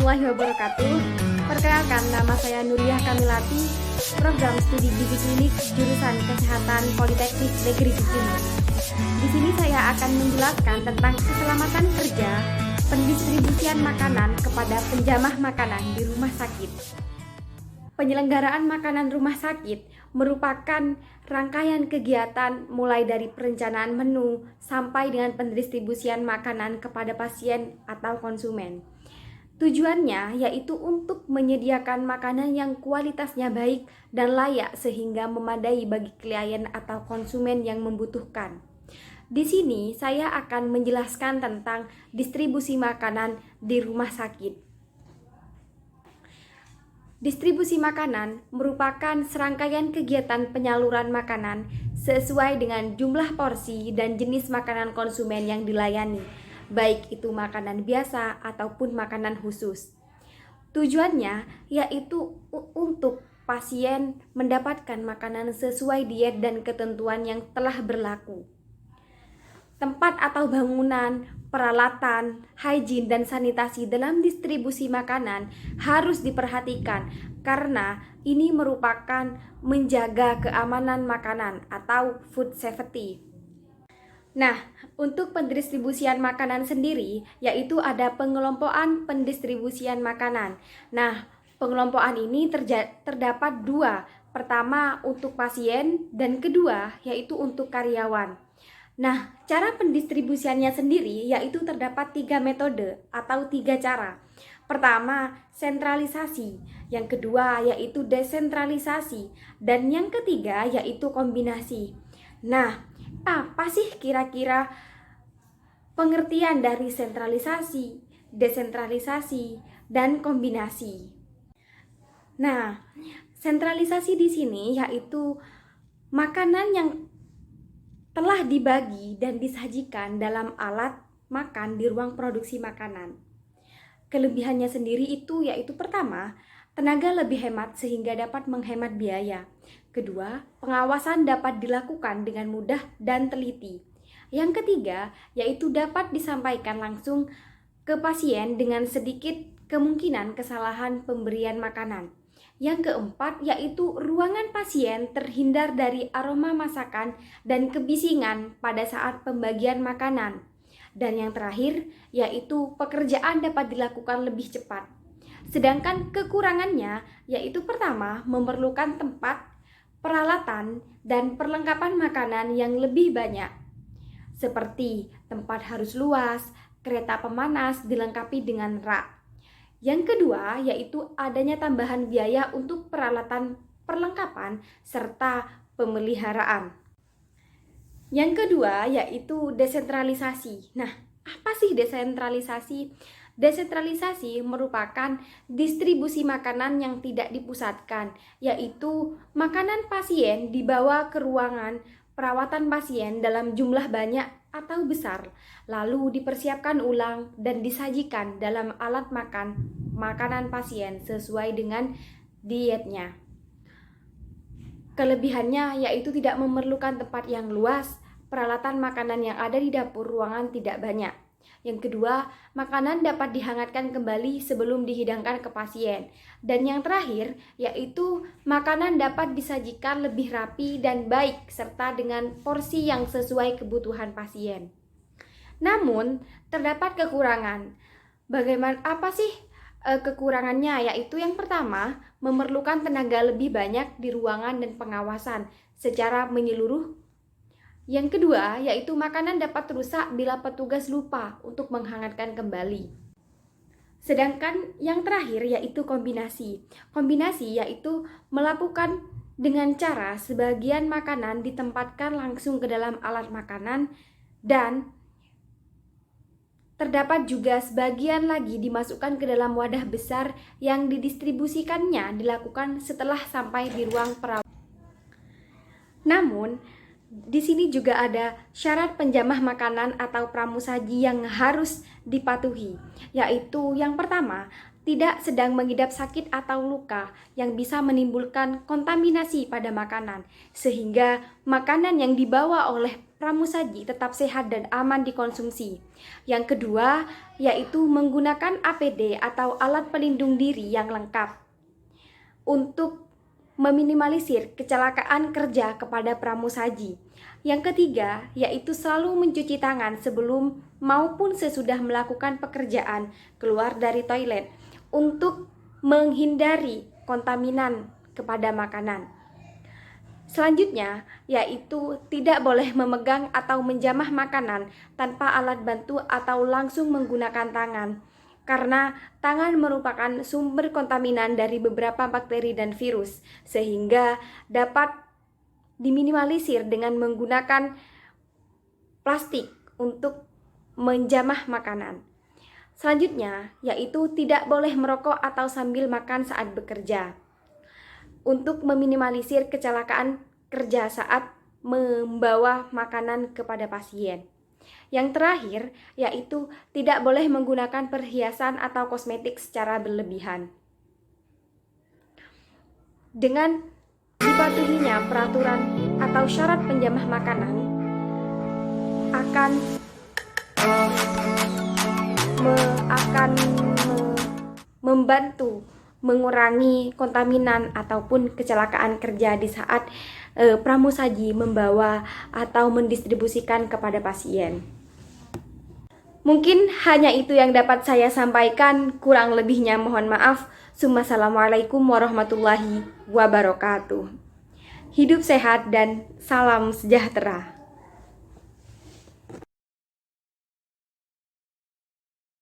warahmatullahi wabarakatuh. Perkenalkan, nama saya Nuriyah Kamilati, program studi gizi klinik jurusan Kesehatan Politeknik Negeri Kucing. Di sini saya akan menjelaskan tentang keselamatan kerja pendistribusian makanan kepada penjamah makanan di rumah sakit. Penyelenggaraan makanan rumah sakit merupakan rangkaian kegiatan mulai dari perencanaan menu sampai dengan pendistribusian makanan kepada pasien atau konsumen. Tujuannya yaitu untuk menyediakan makanan yang kualitasnya baik dan layak sehingga memadai bagi klien atau konsumen yang membutuhkan. Di sini saya akan menjelaskan tentang distribusi makanan di rumah sakit. Distribusi makanan merupakan serangkaian kegiatan penyaluran makanan sesuai dengan jumlah porsi dan jenis makanan konsumen yang dilayani, baik itu makanan biasa ataupun makanan khusus. Tujuannya yaitu untuk pasien mendapatkan makanan sesuai diet dan ketentuan yang telah berlaku. Tempat atau bangunan, peralatan, hygiene dan sanitasi dalam distribusi makanan harus diperhatikan karena ini merupakan menjaga keamanan makanan atau food safety. Nah, untuk pendistribusian makanan sendiri yaitu ada pengelompokan pendistribusian makanan. Nah, pengelompokan ini terdapat dua. Pertama untuk pasien dan kedua yaitu untuk karyawan. Nah, cara pendistribusiannya sendiri yaitu terdapat 3 metode atau 3 cara. Pertama, sentralisasi. Yang kedua yaitu desentralisasi. Dan yang ketiga yaitu kombinasi. Nah, apa sih kira-kira pengertian dari sentralisasi, desentralisasi, dan kombinasi? Nah, sentralisasi di sini yaitu makanan yang telah dibagi dan disajikan dalam alat makan di ruang produksi makanan. Kelebihannya sendiri itu yaitu pertama, tenaga lebih hemat sehingga dapat menghemat biaya. Kedua, pengawasan dapat dilakukan dengan mudah dan teliti. Yang ketiga, yaitu dapat disampaikan langsung ke pasien dengan sedikit kemungkinan kesalahan pemberian makanan. Yang keempat, yaitu ruangan pasien terhindar dari aroma masakan dan kebisingan pada saat pembagian makanan. Dan yang terakhir, yaitu pekerjaan dapat dilakukan lebih cepat. Sedangkan kekurangannya, yaitu pertama, memerlukan tempat, peralatan, dan perlengkapan makanan yang lebih banyak. Seperti tempat harus luas, kereta pemanas dilengkapi dengan rak. Yang kedua yaitu adanya tambahan biaya untuk peralatan perlengkapan serta pemeliharaan. Yang kedua yaitu desentralisasi. Nah, apa sih desentralisasi? Desentralisasi merupakan distribusi makanan yang tidak dipusatkan, yaitu makanan pasien dibawa ke ruangan perawatan pasien dalam jumlah banyak atau besar, lalu dipersiapkan ulang dan disajikan dalam alat makanan pasien sesuai dengan dietnya. Kelebihannya yaitu tidak memerlukan tempat yang luas, peralatan makanan yang ada di dapur ruangan tidak banyak. Yang kedua, makanan dapat dihangatkan kembali sebelum dihidangkan ke pasien. Dan yang terakhir, yaitu makanan dapat disajikan lebih rapi dan baik serta dengan porsi yang sesuai kebutuhan pasien. Namun, terdapat kekurangan. Apa sih kekurangannya? Yaitu yang pertama, memerlukan tenaga lebih banyak di ruangan dan pengawasan secara menyeluruh. Yang kedua, yaitu makanan dapat rusak bila petugas lupa untuk menghangatkan kembali. Sedangkan yang terakhir yaitu kombinasi. Kombinasi yaitu melakukan dengan cara sebagian makanan ditempatkan langsung ke dalam alat makanan dan terdapat juga sebagian lagi dimasukkan ke dalam wadah besar yang didistribusikannya dilakukan setelah sampai di ruang perawatan. Namun, di sini juga ada syarat penjamah makanan atau pramusaji yang harus dipatuhi, yaitu yang pertama, tidak sedang mengidap sakit atau luka yang bisa menimbulkan kontaminasi pada makanan, sehingga makanan yang dibawa oleh pramusaji tetap sehat dan aman dikonsumsi. Yang kedua, yaitu menggunakan APD atau alat pelindung diri yang lengkap untuk meminimalisir kecelakaan kerja kepada pramusaji. Yang ketiga, yaitu selalu mencuci tangan sebelum maupun sesudah melakukan pekerjaan keluar dari toilet untuk menghindari kontaminan kepada makanan. Selanjutnya, yaitu tidak boleh memegang atau menjamah makanan tanpa alat bantu atau langsung menggunakan tangan, karena tangan merupakan sumber kontaminan dari beberapa bakteri dan virus, sehingga dapat diminimalisir dengan menggunakan plastik untuk menjamah makanan. Selanjutnya, yaitu tidak boleh merokok atau sambil makan saat bekerja untuk meminimalisir kecelakaan kerja saat membawa makanan kepada pasien. Yang terakhir, yaitu tidak boleh menggunakan perhiasan atau kosmetik secara berlebihan. Dengan dipatuhinya peraturan atau syarat penjamah makanan akan membantu mengurangi kontaminan ataupun kecelakaan kerja di saat pramusaji membawa atau mendistribusikan kepada pasien. Mungkin hanya itu yang dapat saya sampaikan, kurang lebihnya mohon maaf. Assalamualaikum warahmatullahi wabarakatuh. Hidup sehat dan salam sejahtera.